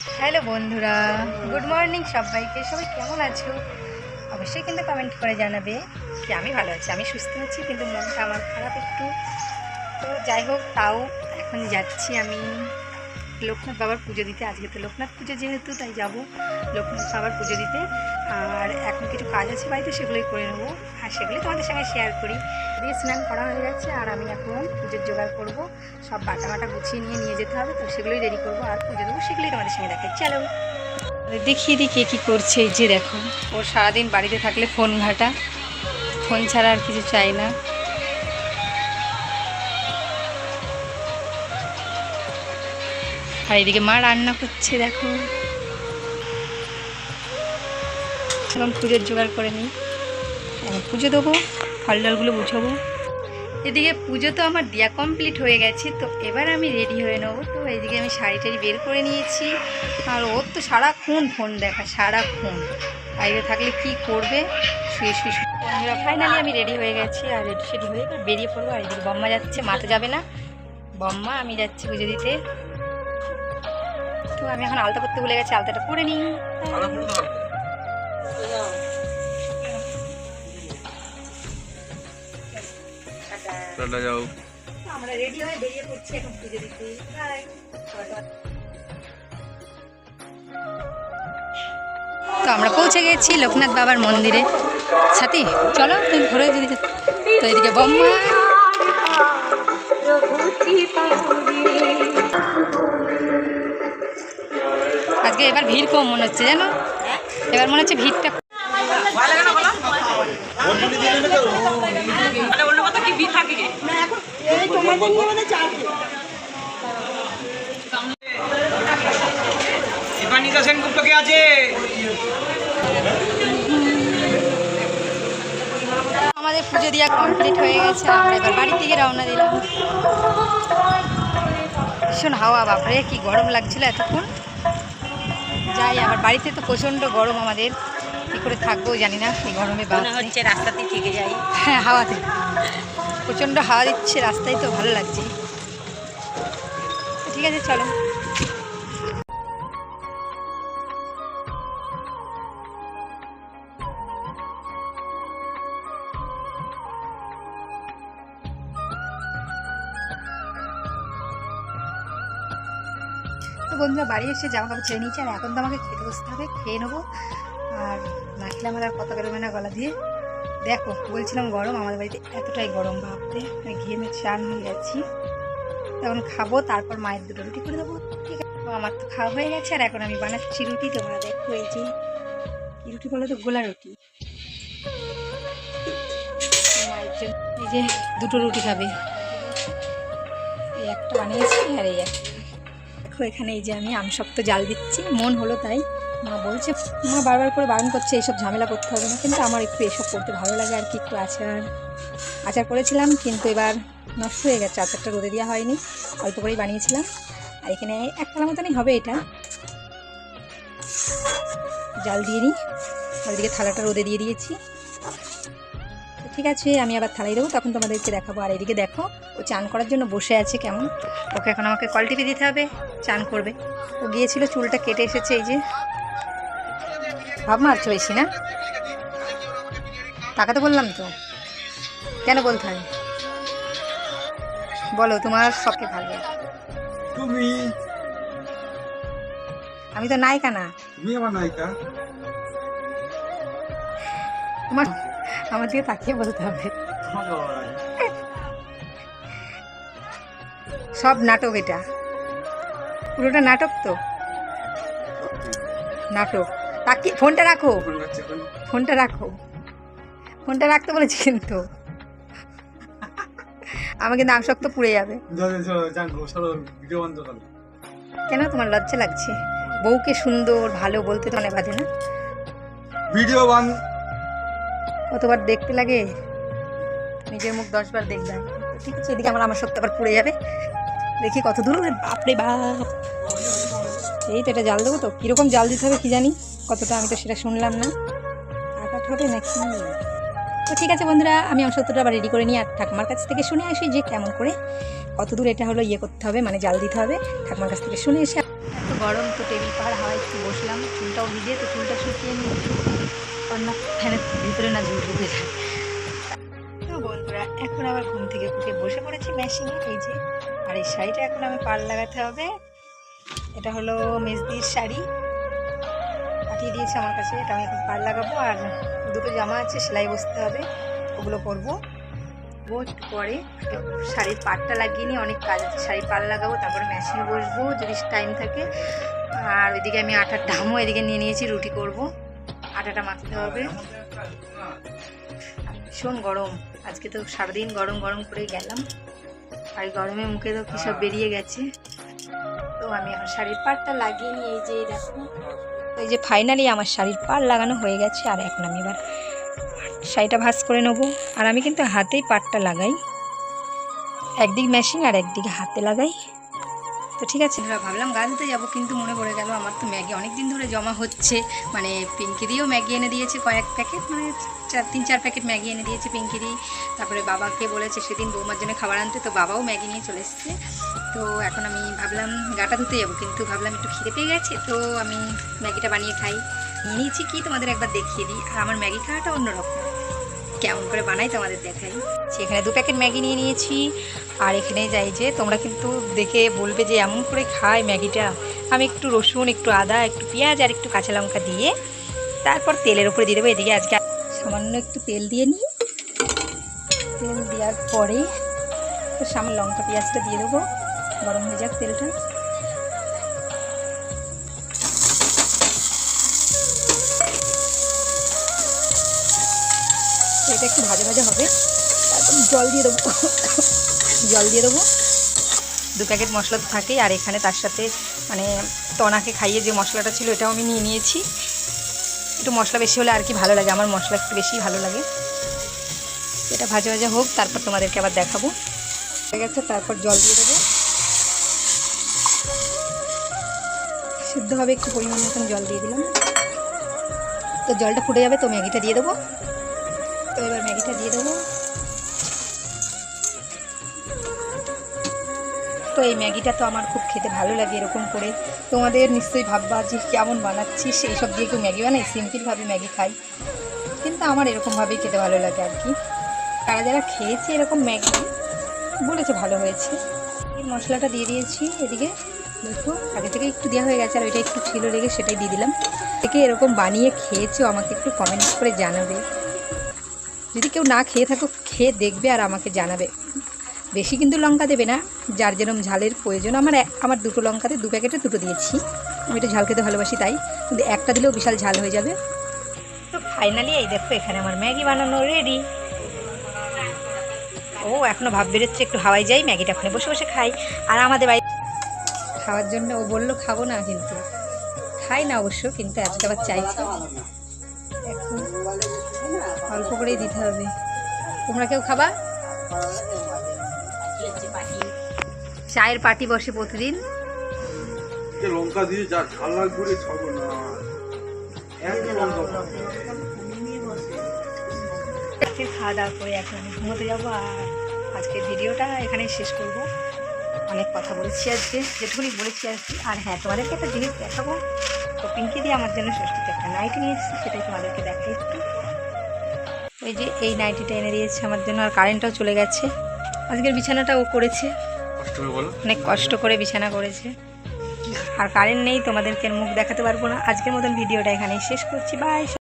Hello বন্ধুরা, good morning সবাইকে। সবাই কেমন আছো? অবশ্যই কিন্তু কমেন্ট করে জানাবে কি আমি ভালো আছি, আমি সুস্থ আছি, কিন্তু মনটা আমার খারাপ একটু। তো যাই হোক, তাও এখন যাচ্ছি আমি লোকনাথ বাবার পুজো দিতে। আজকে তো লোকনাথ পুজো যেহেতু, তাই যাব লোকনাথ বাবার পুজো দিতে। আর এখন কিছু কাজ আছে বাড়িতে, সেগুলোই করে নেবো, আর সেগুলোই তোমাদের সঙ্গে শেয়ার করি। দিয়ে স্নান করা হয়ে গেছে, আর আমি এখন পুজোর জোগাড় করব। সব বাটা গুছিয়ে নিয়ে যেতে হবে, তো সেগুলোই রেডি করবো আর পুজো দেবো, সেগুলোই তোমাদের সঙ্গে দেখাই। চলো দেখিয়ে দিই কে কী করছে। এই যে দেখো, ওর সারাদিন বাড়িতে থাকলে ফোন ঘাটা, ফোন ছাড়া আর কিছু চাই না। আর এদিকে মা রান্না করছে, দেখো। এখন পুজোর জোগাড় করে নিই, পুজো দেবো, ফল ডালগুলো বুঝাবো। এদিকে পুজো তো আমার দেওয়া কমপ্লিট হয়ে গেছে, তো এবার আমি রেডি হয়ে নেবো। তো এইদিকে আমি শাড়ি টাড়ি বের করে নিয়েছি, আর ওর তো সারাক্ষণ ফোন দেখা, সারাক্ষণ বাইরে থাকলে কি করবে, শুয়ে বন্ধুরা ফাইনালি আমি রেডি হয়ে গেছি, আর রেডি হয়ে এবার বেরিয়ে পড়বো। আর এদিকে বম্মা যাচ্ছে, মা তো যাবে না, বম্মা আমি যাচ্ছি পুজো দিতে। তো আমি এখন আলতা করতে ভুলে গেছি, আলতাটা করে নিই। আমরা রেডি হয়ে বেরিয়ে পড়ছি এখন পুজো দিতে। তো আমরা পৌঁছে গেছি লোকনাথ বাবার মন্দিরে। সাথী চলো তুমি ঘরে যদি। তো এদিকে বম্মা, আজকে এবার ভিড় কম মনে হচ্ছে, জানো, এবার মনে হচ্ছে ভিড়টা আমাদের পুজো দেওয়া কমপ্লিট হয়ে গেছে। আমরা এবার বাড়ির দিকে রওনা দিলাম। ভীষণ হাওয়া, বাপরে কি গরম লাগছিল এতক্ষণ। যাই, আবার বাড়িতে তো প্রচণ্ড গরম, আমাদের কী করে থাকবো জানি না এই গরমে। হচ্ছে রাস্তাতে থেকে যাই, হ্যাঁ হাওয়াতে প্রচণ্ড হাওয়া দিচ্ছে রাস্তায়, তো ভালো লাগছে। ঠিক আছে চলো। তো বন্ধুরা বাড়ি এসে জামা কাপড় ছেড়ে নিয়েছি, আর এখন তো আমাকে খেতে বসতে হবে, খেয়ে নেবো। আর না খেলে আমার আর কথা বেরোবে না গলা দিয়ে। দেখো বলছিলাম গরম, আমাদের বাড়িতে এতটাই গরম, ভাবতে আমি ঘেমে চান হয়ে যাচ্ছি। তখন খাবো, তারপর মায়ের দুটো রুটি করে দেবো। ঠিক আছে, আমার তো খাওয়া হয়ে গেছে, আর এখন আমি বানাচ্ছি রুটি। তোমরা দেখো এই যে কি রুটি বলো তো, গোলা রুটি। মায়ের জন্য এই যে দুটো রুটি খাবে, এই একটা বানিয়েছি আর এই একটা। দেখো এখানে এই যে আমি আমসক্ত জাল দিচ্ছি, মন হলো তাই। মা বলছে, মা বারবার করে বারণ করছে এইসব ঝামেলা করতে হবে না, কিন্তু আমার একটু এসব করতে ভালো লাগে আর কি। একটু আচার করেছিলাম, কিন্তু এবার নষ্ট হয়ে গেছে, আচারটা রোদে দেওয়া হয়নি, অল্প করেই বানিয়েছিলাম। আর এখানে একতলা মতনই হবে এটা। জাল দিয়ে নিই, ওইদিকে থালাটা রোদে দিয়ে দিয়েছি। ঠিক আছে, আমি আবার থালাই দেবো, তখন তোমাদেরকে দেখাবো। আর এদিকে দেখো, ও চান করার জন্য বসে আছে কেমন। ওকে এখন আমাকে কল টিপে দিতে হবে, চান করবে। ও গিয়েছিল, চুলটা কেটে এসেছে। এই যে ভাব মারছো বেশি না, তাকাতে বললাম তো, কেন বলতে হয় বলো, তোমার সবকে ভালো। তুমি, আমি তো নায়িকা না। তুমি আমার নায়িকা। তোমার আমার দিকে তাকিয়ে বলতে হবে। সব নাটক, এটা পুরোটা নাটক। তো নাটক, তাকিয়ে ফোনটা রাখো, ফোনটা রাখো, ফোনটা রাখতে বলেছি কিন্তু। আমার কিন্তু আমসক্ত পুড়ে যাবে। কেন তোমার লজ্জা লাগছে? বউকে সুন্দর ভালো বলতে তো অনেক বাধে না? ভিডিও বান কতবার দেখতে লাগে, নিজের মুখ 10 বার দেখবে। ঠিক আছে, এদিকে আমার আমসক্ত আবার পুড়ে যাবে, দেখি কত দূর। বাপরে বাপ, এই তো এটা জাল দেবো। তো কীরকম জাল দিতে হবে কি জানি, কতটা আমি তো সেটা শুনলাম না। আঘাত হবে নাকি? তো ঠিক আছে বন্ধুরা, আমি আমসত্বটা আবার রেডি করে নিই, আর ঠাকুমার কাছ থেকে শুনে আসি যে কেমন করে কত দূর এটা হলো ইয়ে করতে হবে, মানে জাল দিতে হবে। ঠাকুমার কাছ থেকে শুনে এসে গরম, তো টেবিল পাহাড় হাওয়ায় একটু বসলাম, চুলটাও ভিজে, তো চুলটা শুকিয়ে নিয়ে একটু না ফ্যানের ভিতরে না ঝুল ঢুকে যায়। তো বন্ধুরা এখন আবার ঘুম থেকে উঠে বসে পড়েছি মেশিনে, এই যে। আর এই শাড়িটা এখন আমি পাড় লাগাতে হবে। এটা হলো মেজদির শাড়ি, পাঠিয়ে দিয়েছে আমার কাছে, এটা আমি এখন পাড় লাগাবো। আর দুটো জামা আছে সেলাই বসতে হবে, ওগুলো করবো একটু পরে। শাড়ির পাড়টা লাগিয়ে নিয়ে অনেক কাজ আছে, শাড়ির পাড় লাগাবো, তারপরে মেশিনে বসবো যদি টাইম থাকে। আর ওইদিকে আমি আটার ডামও এদিকে নিয়ে নিয়েছি, রুটি করব, আটাটা মাখতে হবে। ভীষণ গরম আজকে, তো সারাদিন গরম গরম করে গেলাম, আর গরমে মুখে তো কী সব বেরিয়ে গেছে। তো আমি এখন শাড়ির পাড়টা লাগিয়ে নিয়ে, এই যে দেখো, এই যে ফাইনালি আমার শাড়ির পাড় লাগানো হয়ে গেছে। আর এখন আমি এবার শাড়িটা ভাঁজ করে নেবো। আর আমি কিন্তু হাতেই পাড়টা লাগাই, একদিক মেশিন আর একদিকে হাতে লাগাই। তো ঠিক আছে, আমরা ভাবলাম গা ধুতে যাবো, কিন্তু মনে পড়ে গেল আমার তো ম্যাগি অনেক দিন ধরে জমা হচ্ছে। মানে পিঙ্কি দিয়েও ম্যাগি এনে দিয়েছে কয়েক প্যাকেট, মানে 3-4 প্যাকেট ম্যাগি এনে দিয়েছে পিঙ্কি দি। তারপরে বাবাকে বলেছে সেদিন বৌমার জন্য খাবার আনতে, তো বাবাও ম্যাগি নিয়ে চলে এসছে। তো এখন আমি ভাবলাম গাটা ধুতে যাবো, কিন্তু ভাবলাম একটু খিদে পেয়ে গেছে, তো আমি ম্যাগিটা বানিয়ে খাই। নিয়ে নিয়েছি কি তোমাদের একবার দেখিয়ে দিই। আর আমার ম্যাগি খাওয়াটা অন্যরকম, কেমন করে বানাই তোমাদের দেখাই। এখানে 2 প্যাকেট ম্যাগি নিয়ে নিয়েছি। আর এখানে যাই যে তোমরা কিন্তু দেখে বলবে যে এমন করে খায় ম্যাগিটা। আমি একটু রসুন, একটু আদা, একটু পেঁয়াজ আর একটু কাঁচা লঙ্কা দিয়ে তারপর তেলের উপরে দিয়ে দেবো। এদিকে আজকে সামান্য একটু তেল দিয়ে নিই, তেল দেওয়ার পরে সামান্য লঙ্কা পেঁয়াজটা দিয়ে দেবো, গরম হয়ে যাক তেলটা। এটা একটু ভাজা ভাজা হবে, তারপর জল দিয়ে দেবো। জল দিয়ে দেবো। 2 প্যাকেট মশলা তো থাকেই, আর এখানে তার সাথে মানে তনাকে খাইয়ে যে মশলাটা ছিল এটাও আমি নিয়ে নিয়েছি। একটু মশলা বেশি হলে আর কি ভালো লাগে, আমার মশলা একটু বেশি ভালো লাগে। এটা ভাজা ভাজা হোক, তারপর তোমাদেরকে আবার দেখাবো। হয়ে গেছে, তারপর জল দিয়ে দেবো, সিদ্ধ হবে, একটু পরিমাণ মতন জল দিয়ে দিলাম। তো জলটা ফুটে যাবে, তো ম্যাগিটা দিয়ে দেবো। তো এবার ম্যাগিটা দিয়ে দেবো। তো এই ম্যাগিটা তো আমার খুব খেতে ভালো লাগে এরকম করে। তোমাদের নিশ্চয়ই ভাববা যে কেমন বানাচ্ছি, সেই সব দিয়ে কেউ ম্যাগি বানাই, সিম্পলভাবে ম্যাগি খাই, কিন্তু আমার এরকমভাবেই খেতে ভালো লাগে আর কি। তারা যারা খেয়েছে এরকম ম্যাগি বলেছে ভালো হয়েছে। এই মশলাটা দিয়ে দিয়েছি এদিকে, দেখো আগে থেকে একটু দেওয়া হয়ে গেছে, আর ওইটা একটু ছিল লেগে সেটাই দিয়ে দিলাম। একে এরকম বানিয়ে খেয়েছো আমাকে একটু কমেন্ট করে জানাবে। যদি কেউ না খেয়ে থাকো, খেয়ে দেখবে আর আমাকে জানাবে। বেশি কিন্তু লঙ্কা দেবে না, যার যেরকম ঝালের প্রয়োজন। আমার 2 লঙ্কাতে 2 প্যাকেটে 2 দিয়েছি, আমি একটু ঝাল খেতে ভালোবাসি তাই, কিন্তু একটা দিলেও বিশাল ঝাল হয়ে যাবে। তো ফাইনালি এই দেখো এখানে আমার ম্যাগি বানানো রেডি। ও এখনও ভাব বেরোচ্ছে, একটু হাওয়াই যাই, ম্যাগিটা ওখানে বসে বসে খাই। আর আমাদের বাড়ি খাওয়ার জন্য ও বললো খাবো না, কিন্তু খাই না অবশ্য, কিন্তু আজকে আবার চাইছে। এখন অল্প করেই দিতে হবে। তোমরা কেউ খাবা? চায়ের পার্টি বসে প্রতিদিন। লঙ্কা দিয়ে যা ঝাল লাগবে রে, খাবো না। খাওয়া দাওয়া করে এখন আমি ঘুমোতে যাবো। আর আজকের ভিডিওটা এখানেই শেষ করব। অনেক কথা বলেছি আজকে, যেটুকুনি বলেছি আর কি। আর হ্যাঁ, তোমাদেরকে একটা জিনিস দেখাবো। তো পিঙ্কি দিয়ে আমার জন্য ষষ্ঠীতে একটা নাইটি নিয়ে এসেছি, সেটাই তোমাদেরকে দেখাই একটু। ওই যে এই নাইটিটা এনে দিয়েছে আমার জন্য। আর কারেন্টটাও চলে গেছে। আজকের বিছানাটা ও করেছে, অনেক কষ্ট করে বিছানা করেছে। আর কারেন্ট নেই, তোমাদেরকে মুখ দেখাতে পারবো না। আজকের মতন ভিডিওটা এখানেই শেষ করছি, বাই।